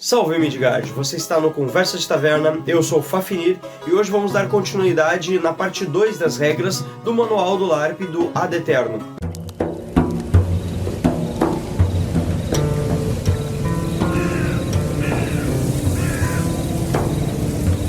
Salve Midgard, você está no Conversa de Taverna, eu sou o Fafnir e hoje vamos dar continuidade na parte 2 das regras do Manual do LARP do Ad Eterno.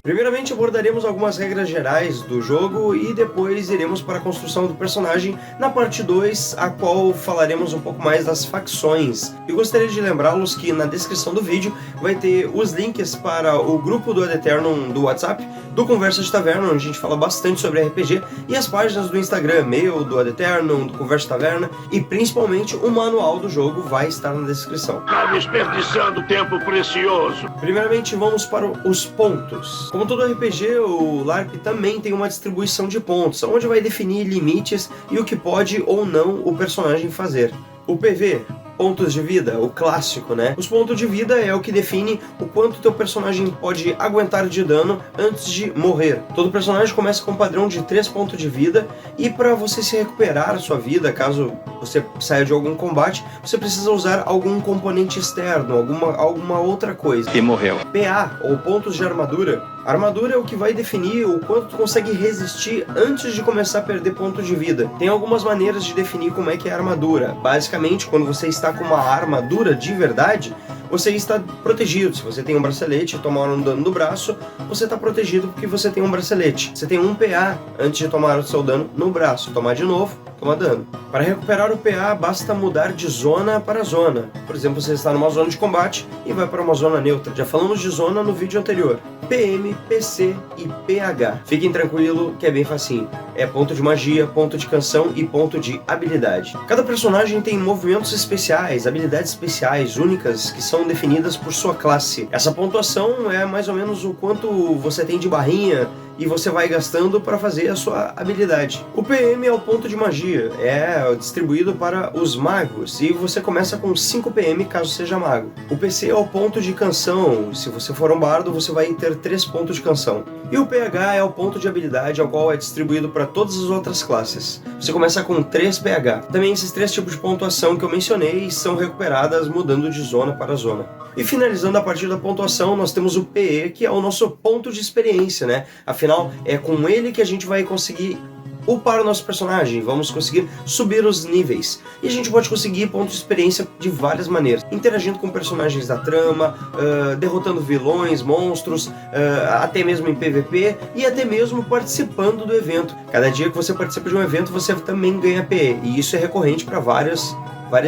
Primeiramente abordaremos algumas regras gerais do jogo e depois iremos para a construção do personagem na parte 2, a qual falaremos um pouco mais das facções. E gostaria de lembrá-los que na descrição do vídeo vai ter os links para o grupo do Ad Eterno do WhatsApp, do Conversa de Taverna, onde a gente fala bastante sobre RPG, e as páginas do Instagram, meu, do Ad Eterno, do Conversa de Taverna, e principalmente o manual do jogo vai estar na descrição. Tá desperdiçando tempo precioso. Primeiramente vamos para os pontos. Como todo RPG, o LARP também tem uma distribuição de pontos, onde vai definir limites e o que pode ou não o personagem fazer. O PV, pontos de vida, o clássico, né? Os pontos de vida é o que define o quanto teu personagem pode aguentar de dano antes de morrer. Todo personagem começa com um padrão de 3 pontos de vida e para você se recuperar a sua vida, caso você saia de algum combate, você precisa usar algum componente externo, alguma outra coisa. E morreu. PA, ou pontos de armadura. A armadura é o que vai definir o quanto tu consegue resistir antes de começar a perder pontos de vida. Tem algumas maneiras de definir como é que é a armadura. Basicamente, quando você está com uma armadura de verdade, você está protegido. Se você tem um bracelete e tomar um dano do braço, você está protegido porque você tem um bracelete. Você tem um PA antes de tomar o seu dano no braço. Tomar de novo, toma dano. Para recuperar o PA, basta mudar de zona para zona. Por exemplo, você está numa zona de combate e vai para uma zona neutra. Já falamos de zona no vídeo anterior. PM, PC e PH. Fiquem tranquilo que é bem facinho. É ponto de magia, ponto de canção e ponto de habilidade. Cada personagem tem movimentos especiais, habilidades especiais, únicas, que são definidas por sua classe. Essa pontuação é mais ou menos o quanto você tem de barrinha e você vai gastando para fazer a sua habilidade. O PM é o ponto de magia, é distribuído para os magos e você começa com 5 PM caso seja mago. O PC é o ponto de canção, se você for um bardo você vai ter 3 pontos de canção. E o PH é o ponto de habilidade, ao qual é distribuído para todas as outras classes. Você começa com 3 PH. Também esses 3 tipos de pontuação que eu mencionei são recuperadas mudando de zona para zona. E finalizando a partir da pontuação, nós temos o PE, que é o nosso ponto de experiência, né? Afinal, é com ele que a gente vai conseguir upar o nosso personagem, vamos conseguir subir os níveis. E a gente pode conseguir pontos de experiência de várias maneiras. Interagindo com personagens da trama, derrotando vilões, monstros, até mesmo em PVP e até mesmo participando do evento. Cada dia que você participa de um evento, você também ganha PE. E isso é recorrente para várias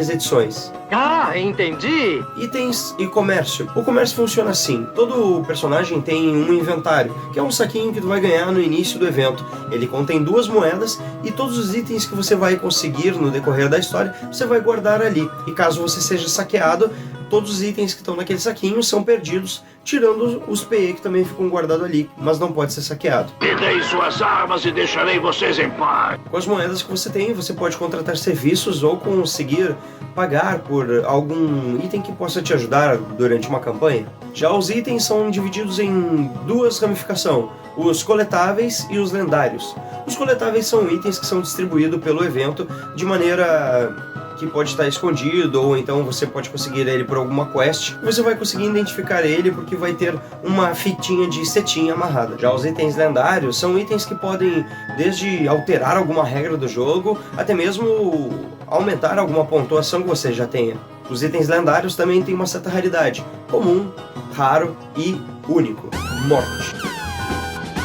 edições. Ah, entendi! Itens e comércio. O comércio funciona assim. Todo personagem tem um inventário, que é um saquinho que tu vai ganhar no início do evento. Ele contém 2 moedas e todos os itens que você vai conseguir no decorrer da história, você vai guardar ali. E caso você seja saqueado, todos os itens que estão naquele saquinho são perdidos, tirando os PE que também ficam guardados ali, mas não pode ser saqueado. Me deem suas armas e deixarei vocês em paz. Com as moedas que você tem, você pode contratar serviços ou conseguir pagar por algum item que possa te ajudar durante uma campanha. Já os itens são divididos em 2 ramificações, os coletáveis e os lendários. Os coletáveis são itens que são distribuídos pelo evento de maneira que pode estar escondido, ou então você pode conseguir ele por alguma quest. Você vai conseguir identificar ele porque vai ter uma fitinha de setinha amarrada. Já os itens lendários são itens que podem desde alterar alguma regra do jogo, até mesmo aumentar alguma pontuação que você já tenha. Os itens lendários também têm uma certa raridade, comum, raro e único, morte.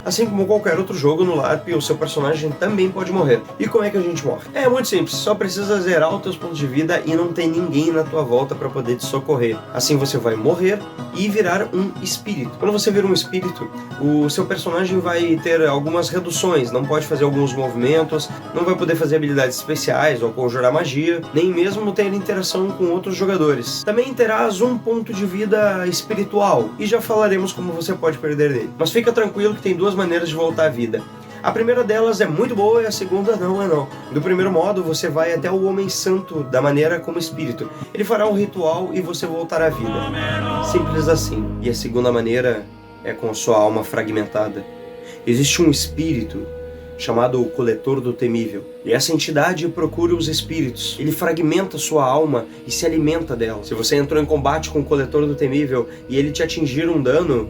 Assim como qualquer outro jogo no LARP, o seu personagem também pode morrer. E como é que a gente morre? É muito simples, só precisa zerar os teus pontos de vida e não tem ninguém na tua volta para poder te socorrer. Assim você vai morrer e virar um espírito. Quando você vira um espírito, o seu personagem vai ter algumas reduções, não pode fazer alguns movimentos, não vai poder fazer habilidades especiais ou conjurar magia, nem mesmo ter interação com outros jogadores. Também terás um ponto de vida espiritual, e já falaremos como você pode perder dele. Mas fica tranquilo que tem 2 maneiras de voltar à vida. A primeira delas é muito boa e a segunda não é não. Do primeiro modo, você vai até o Homem Santo da maneira como espírito. Ele fará um ritual e você voltará à vida. Simples assim. E a segunda maneira é com sua alma fragmentada. Existe um espírito chamado o Coletor do Temível. E essa entidade procura os espíritos. Ele fragmenta sua alma e se alimenta dela. Se você entrou em combate com o Coletor do Temível e ele te atingir um dano,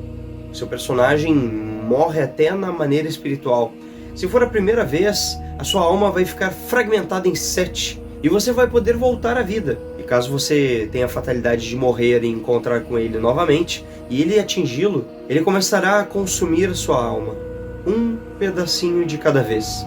seu personagem morre até na maneira espiritual. Se for a primeira vez, a sua alma vai ficar fragmentada em 7 e você vai poder voltar à vida. E caso você tenha a fatalidade de morrer e encontrar com ele novamente, e ele atingi-lo, ele começará a consumir sua alma, um pedacinho de cada vez.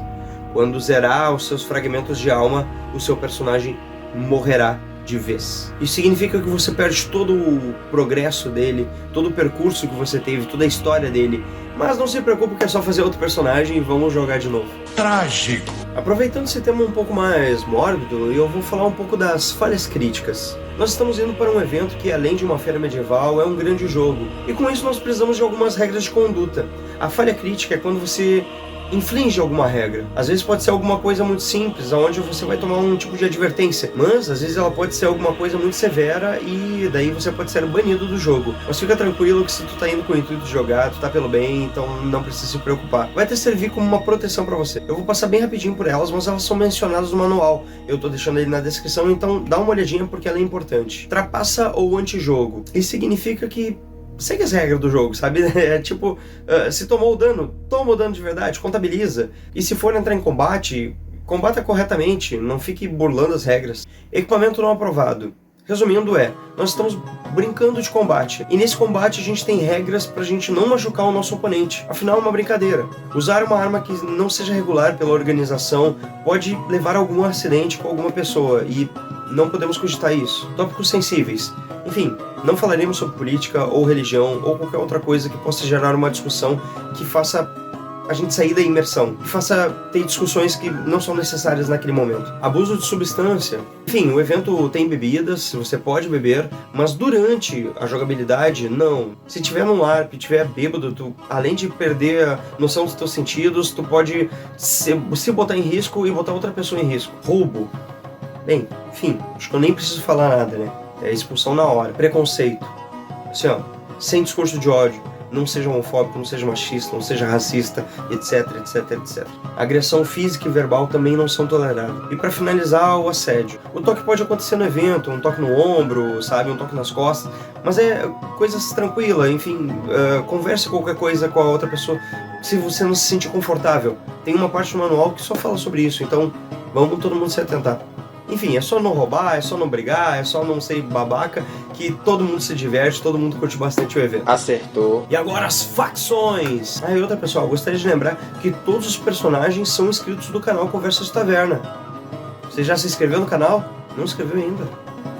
Quando zerar os seus fragmentos de alma, o seu personagem morrerá de vez. Isso significa que você perde todo o progresso dele, todo o percurso que você teve, toda a história dele. Mas não se preocupe que é só fazer outro personagem e vamos jogar de novo. Trágico. Aproveitando esse tema um pouco mais mórbido, eu vou falar um pouco das falhas críticas. Nós estamos indo para um evento que, além de uma feira medieval, é um grande jogo. E com isso nós precisamos de algumas regras de conduta. A falha crítica é quando você inflige alguma regra. Às vezes pode ser alguma coisa muito simples, onde você vai tomar um tipo de advertência, mas às vezes ela pode ser alguma coisa muito severa e daí você pode ser banido do jogo. Mas fica tranquilo que se tu tá indo com o intuito de jogar, tu tá pelo bem, então não precisa se preocupar. Vai até servir como uma proteção pra você. Eu vou passar bem rapidinho por elas, mas elas são mencionadas no manual. Eu tô deixando ele na descrição, então dá uma olhadinha porque ela é importante. Trapaça ou antijogo. Isso significa que segue as regras do jogo, sabe? É tipo, se tomou o dano, toma o dano de verdade, contabiliza. E se for entrar em combate, combata corretamente, não fique burlando as regras. Equipamento não aprovado. Resumindo nós estamos brincando de combate. E nesse combate a gente tem regras pra gente não machucar o nosso oponente. Afinal é uma brincadeira. Usar uma arma que não seja regular pela organização pode levar a algum acidente com alguma pessoa e não podemos cogitar isso. Tópicos sensíveis. Enfim, não falaremos sobre política ou religião ou qualquer outra coisa que possa gerar uma discussão que faça a gente sair da imersão, que faça ter discussões que não são necessárias naquele momento. Abuso de substância. Enfim, o evento tem bebidas, você pode beber, mas durante a jogabilidade, não. Se tiver num LARP, tiver bêbado, tu, além de perder a noção dos teus sentidos, tu pode se botar em risco e botar outra pessoa em risco. Roubo. Bem, enfim, acho que eu nem preciso falar nada, né? É expulsão na hora. Preconceito. Assim, ó, sem discurso de ódio. Não seja homofóbico, não seja machista, não seja racista, etc, etc, etc. Agressão física e verbal também não são toleradas. E pra finalizar, o assédio. O toque pode acontecer no evento, um toque no ombro, sabe, um toque nas costas, mas é coisas tranquilas, enfim, converse qualquer coisa com a outra pessoa se você não se sentir confortável. Tem uma parte do manual que só fala sobre isso, então vamos todo mundo se atentar. Enfim, é só não roubar, é só não brigar, é só não ser babaca, que todo mundo se diverte, todo mundo curte bastante o evento. Acertou. E agora as facções! E outra pessoal, gostaria de lembrar que todos os personagens são inscritos do canal Conversas de Taverna. Você já se inscreveu no canal? Não se inscreveu ainda?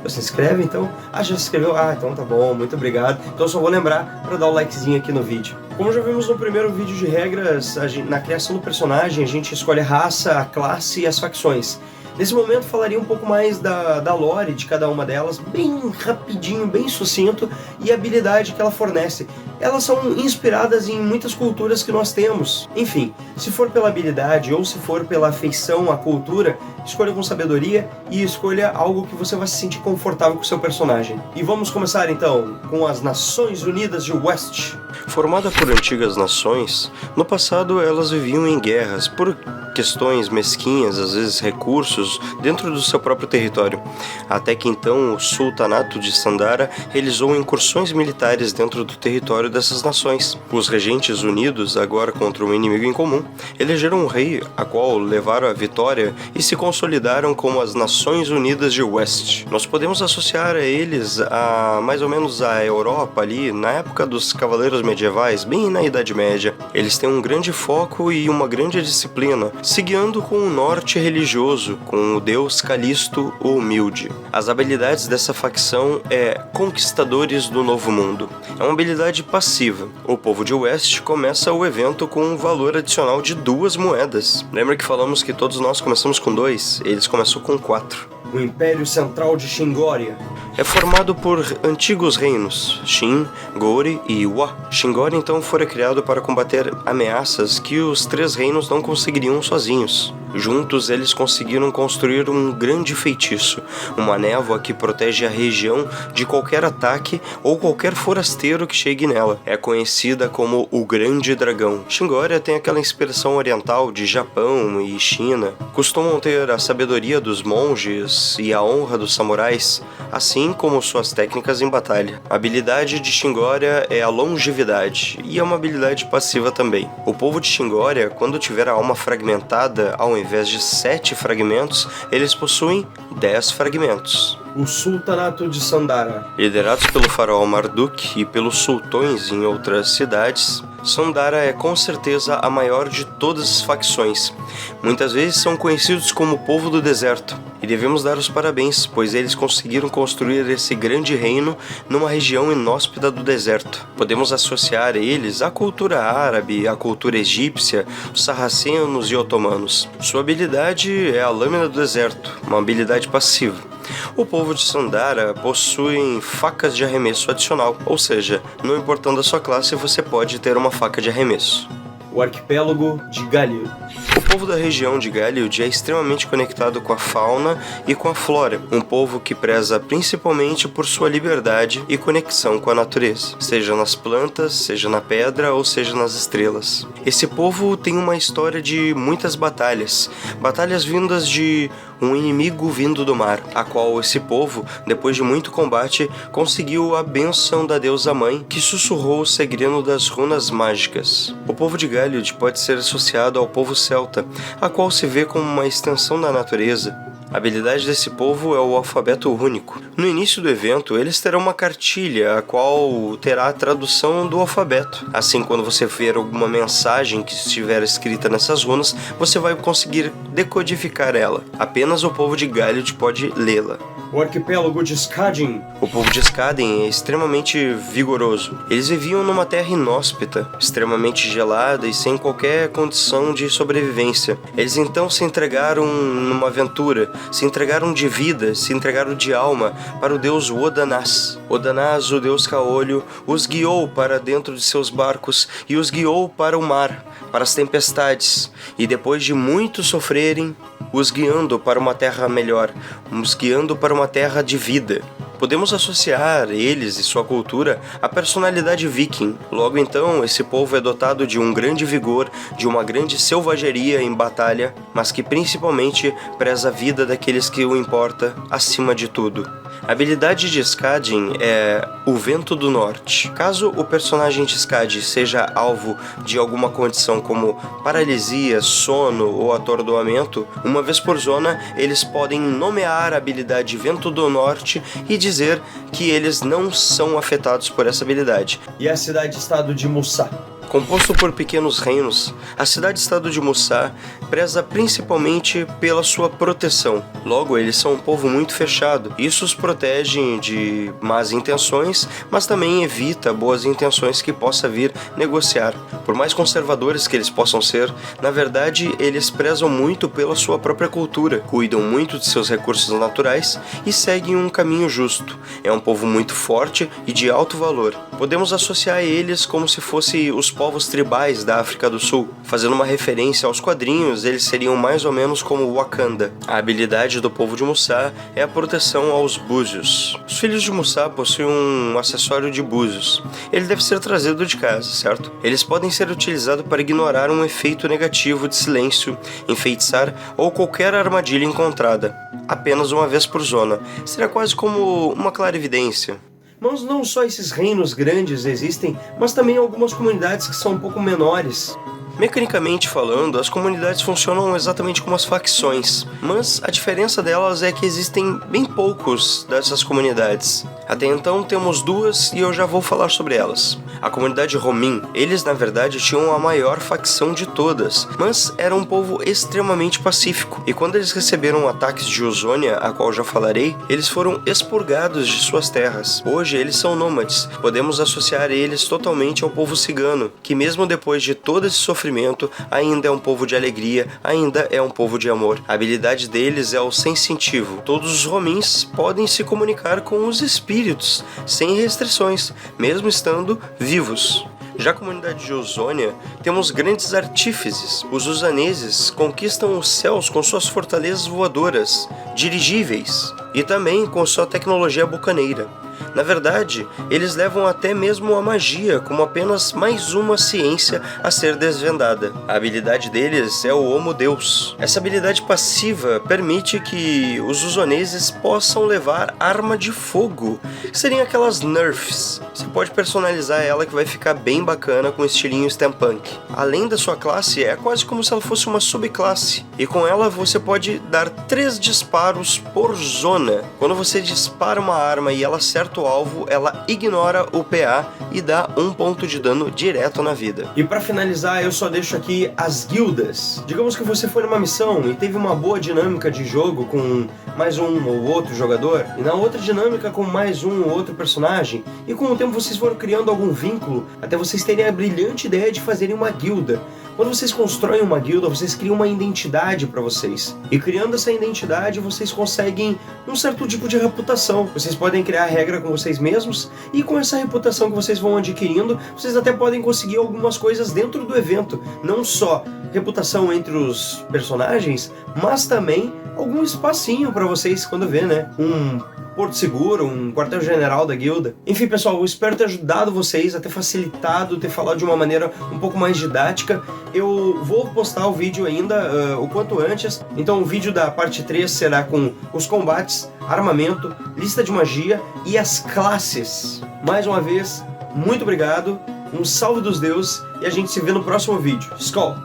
Você se inscreve então? Ah, já se inscreveu? Ah, então tá bom, muito obrigado. Então eu só vou lembrar para dar o likezinho aqui no vídeo. Como já vimos no primeiro vídeo de regras, na criação do personagem a gente escolhe a raça, a classe e as facções. Nesse momento falaria um pouco mais da lore de cada uma delas, bem rapidinho, bem sucinto, e a habilidade que ela fornece. Elas são inspiradas em muitas culturas que nós temos. Enfim, se for pela habilidade ou se for pela afeição à cultura, escolha com sabedoria e escolha algo que você vai se sentir confortável com o seu personagem. E vamos começar então com as Nações Unidas de West. Formada por antigas nações, no passado elas viviam em guerras por questões mesquinhas, às vezes recursos, dentro do seu próprio território. Até que então o Sultanato de Sandara realizou incursões militares dentro do território dessas nações. Os regentes unidos, agora contra um inimigo em comum, elegeram um rei, a qual levaram a vitória e se consolidaram como as Nações Unidas de West. Nós podemos associar a eles a mais ou menos a Europa ali, na época dos cavaleiros medievais, bem na Idade Média. Eles têm um grande foco e uma grande disciplina, se guiando com o norte religioso, com o deus Calisto o Humilde. As habilidades dessa facção é Conquistadores do Novo Mundo. É uma habilidade passiva. O povo de West começa o evento com um valor adicional de 2 moedas. Lembra que falamos que todos nós começamos com 2? Eles começam com 4. O Império Central de Shingoria é formado por antigos reinos, Shin, Gori e Wa. Shingoria então fora criado para combater ameaças que os 3 reinos não conseguiriam sozinhos. Juntos eles conseguiram construir um grande feitiço, uma névoa que protege a região de qualquer ataque ou qualquer forasteiro que chegue nela. É conhecida como o Grande Dragão. Xingória tem aquela inspiração oriental de Japão e China. Costumam ter a sabedoria dos monges e a honra dos samurais, assim como suas técnicas em batalha. A habilidade de Xingória é a longevidade, e é uma habilidade passiva também. O povo de Xingória, quando tiver a alma fragmentada, ao invés de 7 fragmentos, eles possuem 10 fragmentos. O Sultanato de Sandara. Liderados pelo faraó Marduk e pelos sultões em outras cidades, Sandara é com certeza a maior de todas as facções. Muitas vezes são conhecidos como o povo do deserto, e devemos dar os parabéns, pois eles conseguiram construir esse grande reino numa região inóspita do deserto. Podemos associar eles à cultura árabe, à cultura egípcia, os sarracenos e otomanos. Sua habilidade é a Lâmina do Deserto, uma habilidade passiva. O povo de Sandara possui facas de arremesso adicional, ou seja, não importando a sua classe, você pode ter uma faca de arremesso. O arquipélago de Galil. O povo da região de Galil é extremamente conectado com a fauna e com a flora, um povo que preza principalmente por sua liberdade e conexão com a natureza, seja nas plantas, seja na pedra ou seja nas estrelas. Esse povo tem uma história de muitas batalhas vindas de um inimigo vindo do mar, a qual esse povo, depois de muito combate, conseguiu a bênção da deusa mãe, que sussurrou o segredo das runas mágicas. O povo de Galil pode ser associado ao povo celta, a qual se vê como uma extensão da natureza. A habilidade desse povo é o alfabeto único. No início do evento, eles terão uma cartilha, a qual terá a tradução do alfabeto. Assim, quando você ver alguma mensagem que estiver escrita nessas runas, você vai conseguir decodificar ela. Apenas o povo de Galil pode lê-la. O arquipélago de Skadin. O povo de Skadin é extremamente vigoroso. Eles viviam numa terra inóspita, extremamente gelada e sem qualquer condição de sobrevivência. Eles então se entregaram numa aventura, se entregaram de vida, se entregaram de alma para o deus Wodanás. Wodanás, o deus caolho, os guiou para dentro de seus barcos e os guiou para o mar, para as tempestades, e depois de muito sofrerem, os guiando para uma terra melhor, os guiando para uma terra de vida. Podemos associar eles e sua cultura à personalidade viking. Logo então, esse povo é dotado de um grande vigor, de uma grande selvageria em batalha, mas que principalmente preza a vida daqueles que o importa acima de tudo. A habilidade de Skadin é o Vento do Norte. Caso o personagem de Skadi seja alvo de alguma condição como paralisia, sono ou atordoamento, uma vez por zona, eles podem nomear a habilidade Vento do Norte e dizer que eles não são afetados por essa habilidade. E a cidade-estado de Musa. Composto por pequenos reinos, a cidade-estado de Musa preza principalmente pela sua proteção. Logo, eles são um povo muito fechado. Isso os protege de más intenções, mas também evita boas intenções que possa vir negociar. Por mais conservadores que eles possam ser, na verdade, eles prezam muito pela sua própria cultura, cuidam muito de seus recursos naturais e seguem um caminho justo. É um povo muito forte e de alto valor. Podemos associar eles como se fossem os povos tribais da África do Sul. Fazendo uma referência aos quadrinhos, eles seriam mais ou menos como Wakanda. A habilidade do povo de Musa é a proteção aos búzios. Os filhos de Musa possuem um acessório de búzios. Ele deve ser trazido de casa, certo? Eles podem ser utilizados para ignorar um efeito negativo de silêncio, enfeitiçar ou qualquer armadilha encontrada. Apenas uma vez por zona. Seria quase como uma clarividência. Mas não só esses reinos grandes existem, mas também algumas comunidades que são um pouco menores. Mecanicamente falando, as comunidades funcionam exatamente como as facções, mas a diferença delas é que existem bem poucos dessas comunidades. Até então temos duas e eu já vou falar sobre elas. A comunidade Romin, eles na verdade tinham a maior facção de todas, mas era um povo extremamente pacífico, e quando eles receberam ataques de Usônia, a qual já falarei, eles foram expurgados de suas terras. Hoje eles são nômades, podemos associar eles totalmente ao povo cigano, que mesmo depois de todo esse sofrimento, ainda é um povo de alegria, ainda é um povo de amor. A habilidade deles é o sensitivo. Todos os Romins podem se comunicar com os espíritos, sem restrições, mesmo estando vivos. Já a comunidade de Ozônia, temos grandes artífices. Os usaneses conquistam os céus com suas fortalezas voadoras, dirigíveis, e também com sua tecnologia bucaneira. Na verdade, eles levam até mesmo a magia como apenas mais uma ciência a ser desvendada. A habilidade deles é o Homo Deus. Essa habilidade passiva permite que os usoneses possam levar arma de fogo, que seriam aquelas nerfs. Você pode personalizar ela que vai ficar bem bacana com estilinho steampunk. Além da sua classe, é quase como se ela fosse uma subclasse, e com ela você pode dar 3 disparos por zona. Quando você dispara uma arma e ela acerta o alvo, ela ignora o PA e dá 1 ponto de dano direto na vida. E para finalizar, eu só deixo aqui as guildas. Digamos que você foi numa missão e teve uma boa dinâmica de jogo com mais um ou outro jogador, e na outra dinâmica com mais um ou outro personagem, e com o tempo vocês foram criando algum vínculo, até vocês terem a brilhante ideia de fazerem uma guilda. Quando vocês constroem uma guilda, vocês criam uma identidade para vocês. E criando essa identidade, vocês conseguem um certo tipo de reputação. Vocês podem criar regra com vocês mesmos, e com essa reputação que vocês vão adquirindo, vocês até podem conseguir algumas coisas dentro do evento. Não só reputação entre os personagens, mas também algum espacinho para vocês quando vê, né? Um porto seguro, um quartel-general da guilda. Enfim, pessoal, eu espero ter ajudado vocês, a ter facilitado, ter falado de uma maneira um pouco mais didática. Eu vou postar o vídeo ainda o quanto antes, então o vídeo da parte 3 será com os combates, armamento, lista de magia e as classes. Mais uma vez, muito obrigado, um salve dos deuses, e a gente se vê no próximo vídeo. Skol!